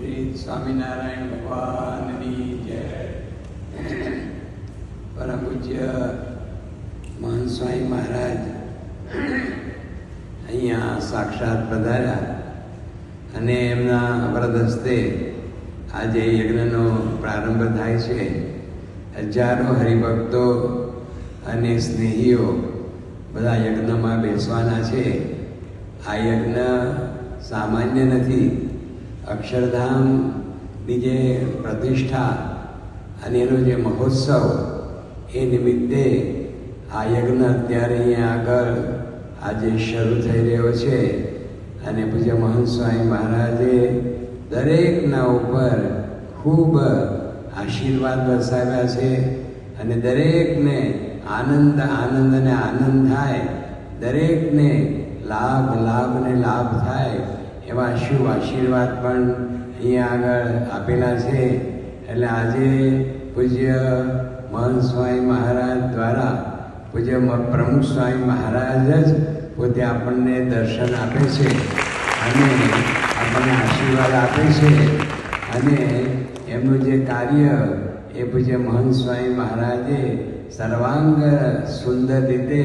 શ્રી સ્વામિનારાયણ ભગવાનની જય. પરમ પૂજ્ય મહાન સ્વામી મહારાજ અહીંયા સાક્ષાત પધાર્યા અને એમના વરદ હસ્તે આજે યજ્ઞનો પ્રારંભ થાય છે. હજારો હરિભક્તો અને સ્નેહીઓ બધા યજ્ઞમાં બેસવાના છે. આ યજ્ઞ સામાન્ય નથી. અક્ષરધામની જે પ્રતિષ્ઠા અને એનો જે મહોત્સવ એ નિમિત્તે આ યજ્ઞ અત્યારે અહીંયા આગળ આજે શરૂ થઈ રહ્યો છે. અને પૂજ્ય મહંત સ્વામી મહારાજે દરેકના ઉપર ખૂબ આશીર્વાદ વરસાવ્યા છે અને દરેકને આનંદ અને આનંદ થાય, દરેકને લાભ ને લાભ થાય એવા શુભ આશીર્વાદ પણ અહીંયા આગળ આપેલા છે. એટલે આજે પૂજ્ય મહંત સ્વામી મહારાજ દ્વારા પૂજ્ય પ્રમુખ સ્વામી મહારાજ જ પોતે આપણને દર્શન આપે છે અને આપણને આશીર્વાદ આપે છે. અને એમનું જે કાર્ય એ પૂજ્ય મહંત સ્વામી મહારાજે સર્વાંગ સુંદર રીતે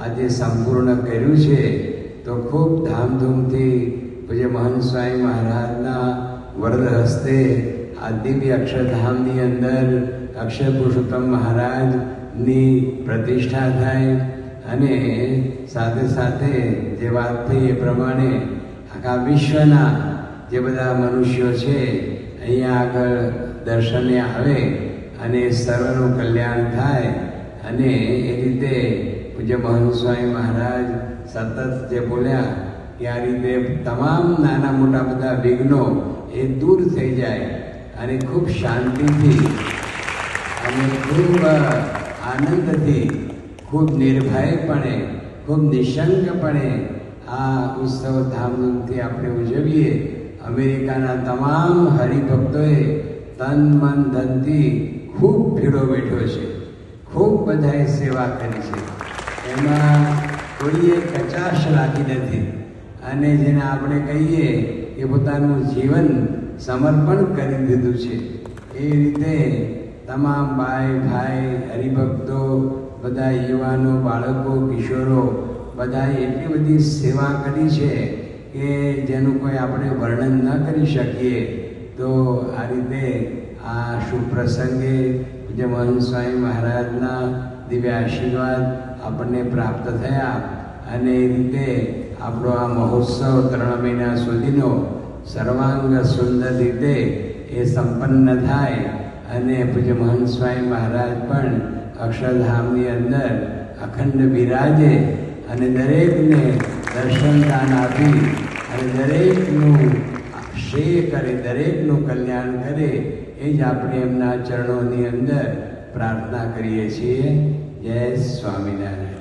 આજે સંપૂર્ણ કર્યું છે. તો ખૂબ ધામધૂમથી પૂજ્ય મહંત સ્વામી મહારાજના વરદ હસ્તે આ દિવ્ય અક્ષરધામની અંદર અક્ષર પુરુષોત્તમ મહારાજની પ્રતિષ્ઠા થાય અને સાથે સાથે જે વાત થઈ એ પ્રમાણે આખા વિશ્વના જે બધા મનુષ્યો છે અહીંયા આગળ દર્શને આવે અને સર્વનું કલ્યાણ થાય. અને એ રીતે પૂજ્ય મહંત સ્વામી મહારાજ સતત જે બોલ્યા કે આ રીતે તમામ નાના મોટા બધા વિઘ્નો એ દૂર થઈ જાય અને ખૂબ શાંતિથી અને ખૂબ આનંદથી, ખૂબ નિર્ભયપણે, ખૂબ નિશંકપણે આ ઉત્સવ ધામધૂમથી આપણે ઉજવીએ. અમેરિકાના તમામ હરિભક્તોએ તન મન ધનથી ખૂબ ભીડો બેઠો છે. ખૂબ બધાએ સેવા કરી છે. એમાં કોઈએ કચાશ રાખી નથી. અને જેને આપણે કહીએ કે પોતાનું જીવન સમર્પણ કરી દીધું છે. એ રીતે તમામ ભાઈ હરિભક્તો, બધા યુવાનો, બાળકો, કિશોરો બધાએ એટલી બધી સેવા કરી છે કે જેનું કોઈ આપણે વર્ણન ન કરી શકીએ. તો આ રીતે આ શુભ પ્રસંગે પૂજ્ય મહંત સ્વામી મહારાજના દિવ્ય આશીર્વાદ આપણને પ્રાપ્ત થયા અને એ રીતે આપણો આ મહોત્સવ 3 મહિના સુધીનો સર્વાંગ સુંદર રીતે એ સંપન્ન થાય અને પૂજ્ય મહંત સ્વામી મહારાજ પણ અક્ષરધામની અંદર અખંડ બિરાજે અને દરેકને દર્શન દાન આપી અને દરેકનું શ્રેય કરે, દરેકનું કલ્યાણ કરે એ જ આપણે એમના ચરણોની અંદર પ્રાર્થના કરીએ છીએ. જય સ્વામિનારાયણ.